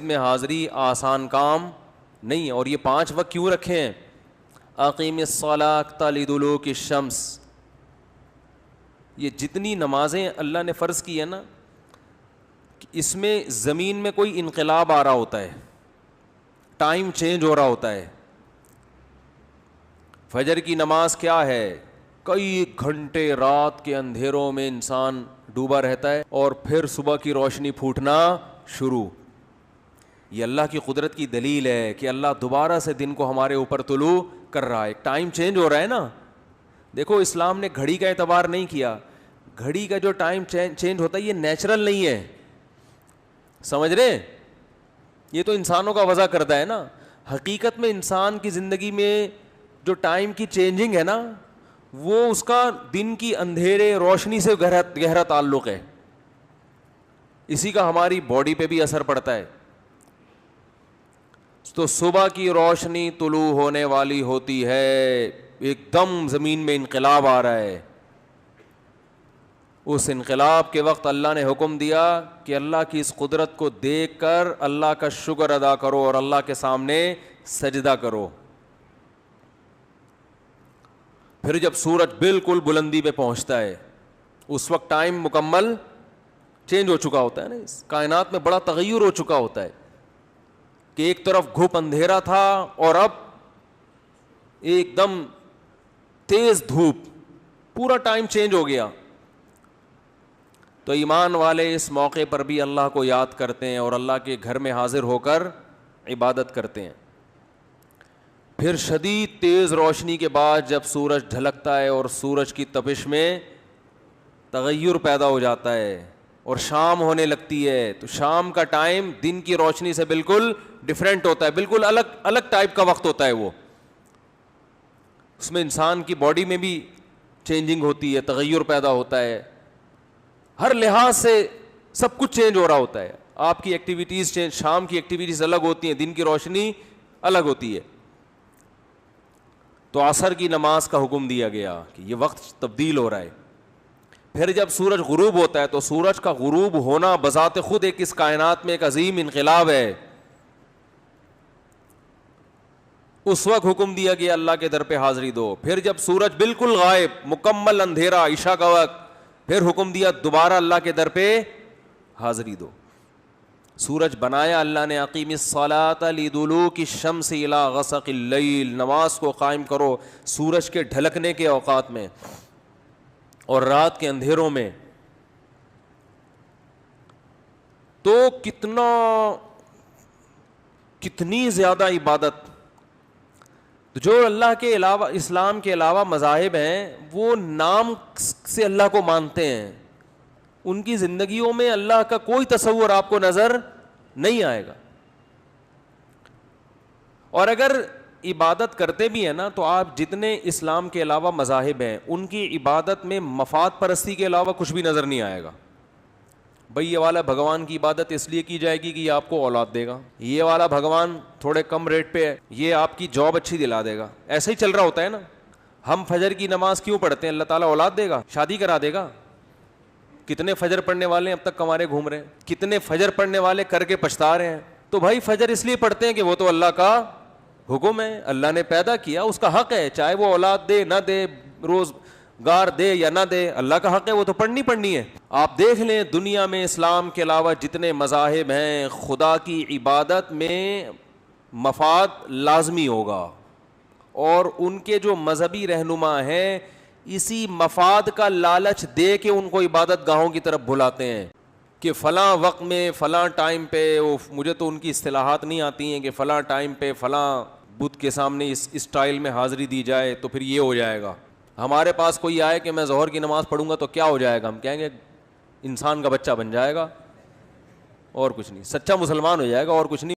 میں حاضری آسان کام نہیں ہے. اور یہ 5 وقت کیوں رکھے ہیں؟ اقیم الصلاۃ لدلوک الشمس. یہ جتنی نمازیں اللہ نے فرض کی ہے نا, اس میں زمین میں کوئی انقلاب آ رہا ہوتا ہے, ٹائم چینج ہو رہا ہوتا ہے. فجر کی نماز کیا ہے؟ کئی گھنٹے رات کے اندھیروں میں انسان ڈوبا رہتا ہے اور پھر صبح کی روشنی پھوٹنا شروع. یہ اللہ کی قدرت کی دلیل ہے کہ اللہ دوبارہ سے دن کو ہمارے اوپر طلوع کر رہا ہے. ٹائم چینج ہو رہا ہے نا. دیکھو اسلام نے گھڑی کا اعتبار نہیں کیا. گھڑی کا جو ٹائم چینج ہوتا ہے یہ نیچرل نہیں ہے, سمجھ رہے ہیں؟ یہ تو انسانوں کا وضع کرتا ہے نا. حقیقت میں انسان کی زندگی میں جو ٹائم کی چینجنگ ہے نا, وہ اس کا دن کی اندھیرے روشنی سے گہرا تعلق ہے. اسی کا ہماری باڈی پہ بھی اثر پڑتا ہے. تو صبح کی روشنی طلوع ہونے والی ہوتی ہے, ایک دم زمین میں انقلاب آ رہا ہے. اس انقلاب کے وقت اللہ نے حکم دیا کہ اللہ کی اس قدرت کو دیکھ کر اللہ کا شکر ادا کرو اور اللہ کے سامنے سجدہ کرو. پھر جب سورج بالکل بلندی پہ پہنچتا ہے اس وقت ٹائم مکمل چینج ہو چکا ہوتا ہے نا. اس کائنات میں بڑا تغیر ہو چکا ہوتا ہے کہ ایک طرف گھپ اندھیرا تھا اور اب ایک دم تیز دھوپ, پورا ٹائم چینج ہو گیا. تو ایمان والے اس موقع پر بھی اللہ کو یاد کرتے ہیں اور اللہ کے گھر میں حاضر ہو کر عبادت کرتے ہیں. پھر شدید تیز روشنی کے بعد جب سورج ڈھلکتا ہے اور سورج کی تپش میں تغیر پیدا ہو جاتا ہے اور شام ہونے لگتی ہے, تو شام کا ٹائم دن کی روشنی سے بالکل ڈیفرنٹ ہوتا ہے, بالکل الگ ٹائپ کا وقت ہوتا ہے. وہ اس میں انسان کی باڈی میں بھی چینجنگ ہوتی ہے, تغیر پیدا ہوتا ہے, ہر لحاظ سے سب کچھ چینج ہو رہا ہوتا ہے. آپ کی ایکٹیویٹیز چینج, شام کی ایکٹیویٹیز الگ ہوتی ہیں, دن کی روشنی الگ ہوتی ہے. تو عصر کی نماز کا حکم دیا گیا کہ یہ وقت تبدیل ہو رہا ہے. پھر جب سورج غروب ہوتا ہے تو سورج کا غروب ہونا بذات خود ایک اس کائنات میں ایک عظیم انقلاب ہے. اس وقت حکم دیا گیا اللہ کے در پہ حاضری دو. پھر جب سورج بالکل غائب, مکمل اندھیرا, عشاء کا وقت, پھر حکم دیا دوبارہ اللہ کے در پہ حاضری دو. سورج بنایا اللہ نے, اقیم الصلاۃ لدلوک الشمس الی غسق اللیل, نماز کو قائم کرو سورج کے ڈھلکنے کے اوقات میں اور رات کے اندھیروں میں. تو کتنی زیادہ عبادت. جو اللہ کے علاوہ, اسلام کے علاوہ مذاہب ہیں, وہ نام سے اللہ کو مانتے ہیں, ان کی زندگیوں میں اللہ کا کوئی تصور آپ کو نظر نہیں آئے گا. اور اگر عبادت کرتے بھی ہیں نا, تو آپ جتنے اسلام کے علاوہ مذاہب ہیں ان کی عبادت میں مفاد پرستی کے علاوہ کچھ بھی نظر نہیں آئے گا. بھئی یہ والا بھگوان کی عبادت اس لیے کی جائے گی کہ یہ آپ کو اولاد دے گا, یہ والا بھگوان تھوڑے کم ریٹ پہ ہے, یہ آپ کی جاب اچھی دلا دے گا. ایسے ہی چل رہا ہوتا ہے نا. ہم فجر کی نماز کیوں پڑھتے ہیں؟ اللہ تعالیٰ اولاد دے گا, شادی کرا دے گا. کتنے فجر پڑھنے والے اب تک کمارے گھوم رہے ہیں, کتنے فجر پڑھنے والے کر کے پچھتا رہے ہیں. تو بھائی فجر اس لیے پڑھتے ہیں کہ وہ تو اللہ کا حکم ہے, اللہ نے پیدا کیا, اس کا حق ہے, چاہے وہ اولاد دے نہ دے, روزگار دے یا نہ دے, اللہ کا حق ہے, وہ تو پڑھنی ہے. آپ دیکھ لیں دنیا میں اسلام کے علاوہ جتنے مذاہب ہیں, خدا کی عبادت میں مفاد لازمی ہوگا, اور ان کے جو مذہبی رہنما ہیں اسی مفاد کا لالچ دے کے ان کو عبادت گاہوں کی طرف بلاتے ہیں کہ فلاں وقت میں فلاں ٹائم پہ, مجھے تو ان کی اصطلاحات نہیں آتی ہیں, کہ فلاں ٹائم پہ فلاں بت کے سامنے اس اسٹائل میں حاضری دی جائے تو پھر یہ ہو جائے گا. ہمارے پاس کوئی آئے کہ میں ظہر کی نماز پڑھوں گا تو کیا ہو جائے گا, ہم کہیں گے انسان کا بچہ بن جائے گا اور کچھ نہیں, سچا مسلمان ہو جائے گا اور کچھ نہیں.